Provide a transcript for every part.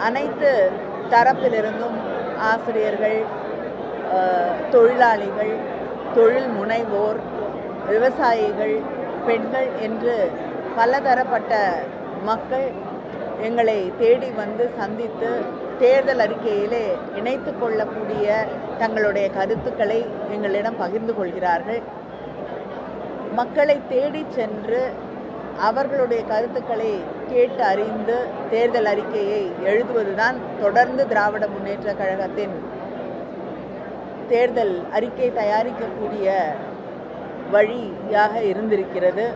அனைத்து தரப்பிலிருந்தும் ஆசிரியர்கள், தொழிலாளிகள், தொழில் முனைவோர், விவசாயிகள், பெண்கள் என்று பலதரப்பட்ட மக்கள் எங்களை தேடி வந்து சந்தித்து தேர்தல் அறிக்கையிலே இணைத்து கொள்ளக்கூடிய தங்களுடைய கருத்துக்களை எங்களிடம் பகிர்ந்து கொள்கிறார்கள். மக்களை தேடி சென்று அவர்களுடைய கருத்துக்களை கேட்டு அறிந்து தேர்தல் அறிக்கையை எழுதுவதுதான் தொடர்ந்து திராவிட முன்னேற்ற கழகத்தின் தேர்தல் அறிக்கை தயாரிக்கக்கூடிய வழியாக இருந்திருக்கிறது.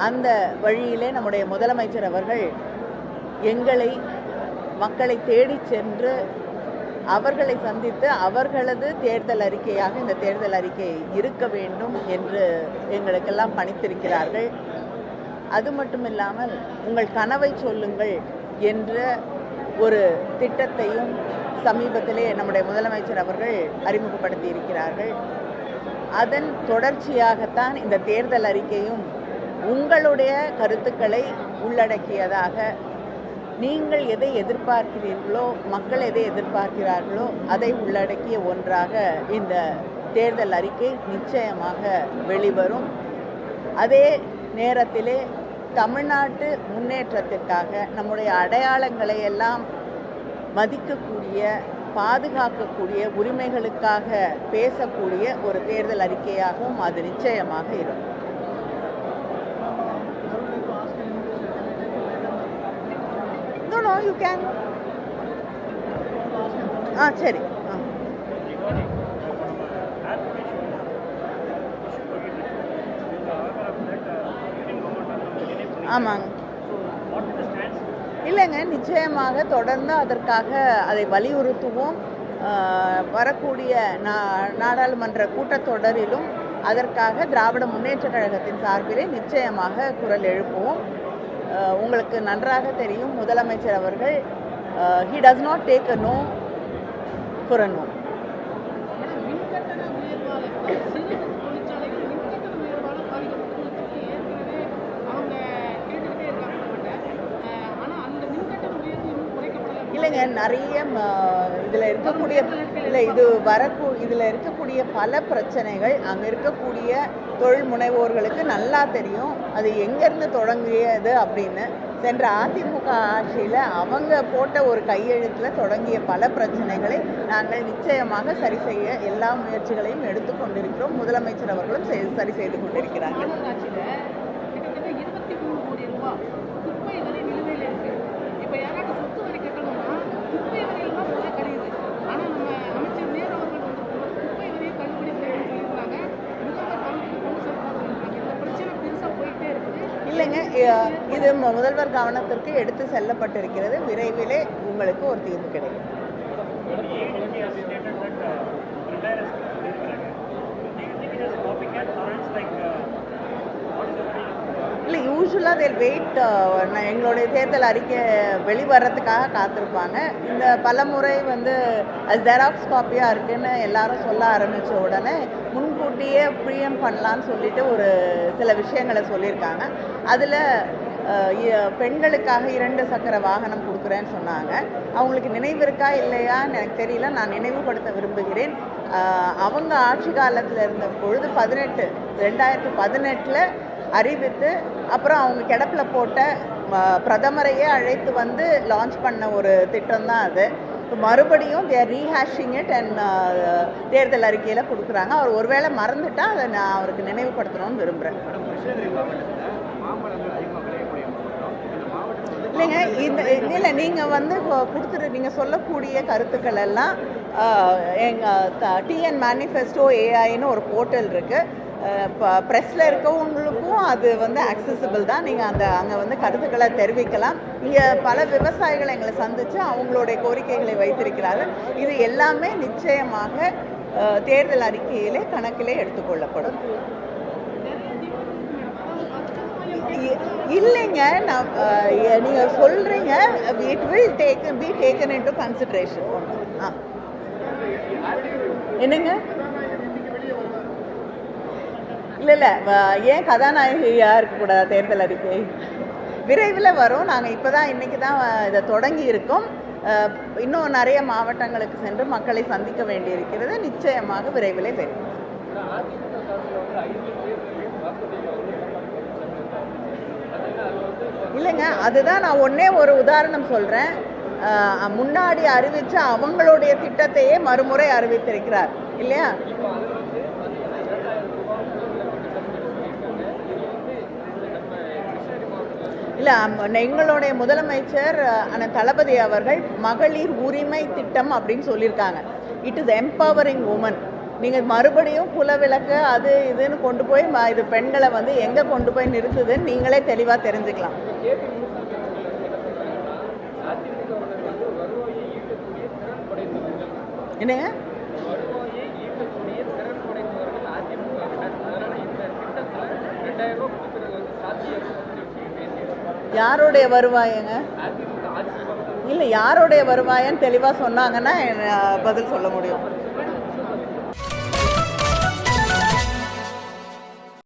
அந்த வழியிலே நம்முடைய முதலமைச்சர் அவர்கள் எங்களை மக்களை தேடி சென்று அவர்களை சந்தித்து அவர்களது தேர்தல் அறிக்கையாக இந்த தேர்தல் அறிக்கை இருக்க வேண்டும் என்று எங்களுக்கெல்லாம் பணித்திருக்கிறார்கள். அது மட்டும் இல்லாமல் உங்கள் கனவை சொல்லுங்கள் என்ற ஒரு திட்டத்தையும் சமீபத்திலே நம்முடைய முதலமைச்சர் அவர்கள் அறிமுகப்படுத்தி இருக்கிறார்கள். அதன் தொடர்ச்சியாகத்தான் இந்த தேர்தல் அறிக்கையும் உங்களுடைய கருத்துக்களை உள்ளடக்கியதாக, நீங்கள் எதை எதிர்பார்க்கிறீர்களோ, மக்கள் எதை எதிர்பார்க்கிறார்களோ அதை உள்ளடக்கிய ஒன்றாக இந்த தேர்தல் அறிக்கை நிச்சயமாக வெளிவரும். அதே நேரத்திலே தமிழ்நாட்டு முன்னேற்றத்திற்காக நம்முடைய அடையாளங்களை எல்லாம் மதிக்கக்கூடிய, பாதுகாக்கக்கூடிய, உரிமைகளுக்காக பேசக்கூடிய ஒரு தேர்தல் அறிக்கையாகவும் அது நிச்சயமாக இருக்கும். No, you can. சரி. ஆமாங்க. இல்லைங்க, நிச்சயமாக தொடர்ந்து அதற்காக அதை வலியுறுத்துவோம். வரக்கூடிய நாடாளுமன்ற கூட்டத்தொடரிலும் அதற்காக திராவிட முன்னேற்ற கழகத்தின் சார்பிலே நிச்சயமாக குரல் எழுப்புவோம். உங்களுக்கு நன்றாக தெரியும், முதலமைச்சர் அவர்கள் he does not take a no for a no. இல்லைங்க, நிறைய இதில் இருக்கக்கூடிய இதில் இருக்கக்கூடிய பல பிரச்சனைகள் அங்கே இருக்கக்கூடிய தொழில் முனைவோர்களுக்கு நல்லா தெரியும். அது எங்கேருந்து தொடங்கியது அப்படின்னு. சென்ற அதிமுக ஆட்சியில் அவங்க போட்ட ஒரு கையெழுத்தில் தொடங்கிய பல பிரச்சனைகளை நாங்கள் நிச்சயமாக சரி செய்ய எல்லா முயற்சிகளையும் எடுத்துக்கொண்டிருக்கிறோம். முதலமைச்சர் அவர்களும் சரி செய்து கொண்டிருக்கிறார்கள். இல்லைங்க, இது முதல்வர் கவனத்திற்கு எடுத்து செல்லப்பட்டிருக்கிறது. விரைவிலே உங்களுக்கு ஒரு தீர்வு கிடைக்கும். இல்லை, யூஸ்வலாக தேல் வெயிட். எங்களுடைய தேர்தல் அறிக்கை வெளிவரத்துக்காக காத்திருப்பாங்க. இந்த பலமுறை வந்து அது ஜெராக்ஸ் காப்பியாக இருக்குதுன்னு எல்லாரும் சொல்ல ஆரம்பித்த உடனே முன்கூட்டியே ப்ரீஎம் பண்ணலான்னு சொல்லிட்டு ஒரு சில விஷயங்களை சொல்லியிருக்காங்க. அதில் பெண்களுக்காக 2 சக்கர வாகனம் கொடுக்குறேன்னு சொன்னாங்க. அவங்களுக்கு நினைவு இருக்கா இல்லையான்னு எனக்கு தெரியல. நான் நினைவுபடுத்த விரும்புகிறேன். அவங்க ஆட்சி காலத்தில் இருந்த பொழுது 2018 அறிவித்து அப்புறம் அவங்க கிடப்பில் போட்ட பிரதமரையே அழைத்து வந்து லான்ச் பண்ண ஒரு திட்டம் தான் அது. மறுபடியும் தேர் ரீஹேஷிங் இட் அண்ட் தேர்தல் அறிக்கையில் கொடுக்குறாங்க. அவர் ஒருவேளை மறந்துட்டா அதை நான் அவருக்கு நினைவுபடுத்தணும்னு விரும்புகிறேன். இல்லைங்க, இல்லை நீங்கள் வந்து நீங்கள் சொல்லக்கூடிய கருத்துக்கள் எல்லாம் எங்கள் டிஎன் மேனிஃபெஸ்டோ ஏஐன்னு ஒரு போர்ட்டல் இருக்குது. ப்ரெஸ்ஸில் இருக்கவங்களுக்கும் அது வந்து அக்சசிபிள் தான். நீங்கள் அங்கே வந்து கருத்துக்களை தெரிவிக்கலாம். இங்கே பல விவசாயிகள் எங்களை சந்தித்து அவங்களுடைய கோரிக்கைகளை வைத்திருக்கிறார்கள். இது எல்லாமே நிச்சயமாக தேர்தல் அறிக்கையிலே கணக்கிலே எடுத்துக்கொள்ளப்படும். இல்லைங்க, நீங்கள் சொல்கிறீங்க it will be taken into consideration. என்னங்க? இல்லை, ஏன் கதாநாயகியாக இருக்கக்கூடாது தேர்தல் அறிக்கை? விரைவில் வரும். நாங்கள் இப்போ தான் இன்றைக்கி தான் இதை தொடங்கி இருக்கோம். இன்னும் நிறைய மாவட்டங்களுக்கு சென்று மக்களை சந்திக்க வேண்டியிருக்கிறது. நிச்சயமாக விரைவில் வரும். இல்லைங்க, அதுதான் நான் ஒன்றே ஒரு உதாரணம் சொல்கிறேன். முன்னாடி அறிவித்த அவங்களுடைய திட்டத்தையே மறுமுறை அறிவித்திருக்கிறார் இல்லையா? இல்லை, எங்களுடைய முதலமைச்சர் அண்ணன் தளபதி அவர்கள் மகளிர் உரிமை திட்டம் அப்படின்னு சொல்லியிருக்காங்க. It is empowering women. நீங்கள் மறுபடியும் குலவிளக்கு அது இதுன்னு கொண்டு போய் இது பெண்களை வந்து எங்கே கொண்டு போய் நிறுத்துதுன்னு நீங்களே தெளிவாக தெரிஞ்சுக்கலாம். என்னங்க? யாருடைய வருவாயங்க? இல்லை, யாருடைய வருவாயன்னு தெளிவாக சொன்னாங்கன்னா பதில் சொல்ல முடியும்.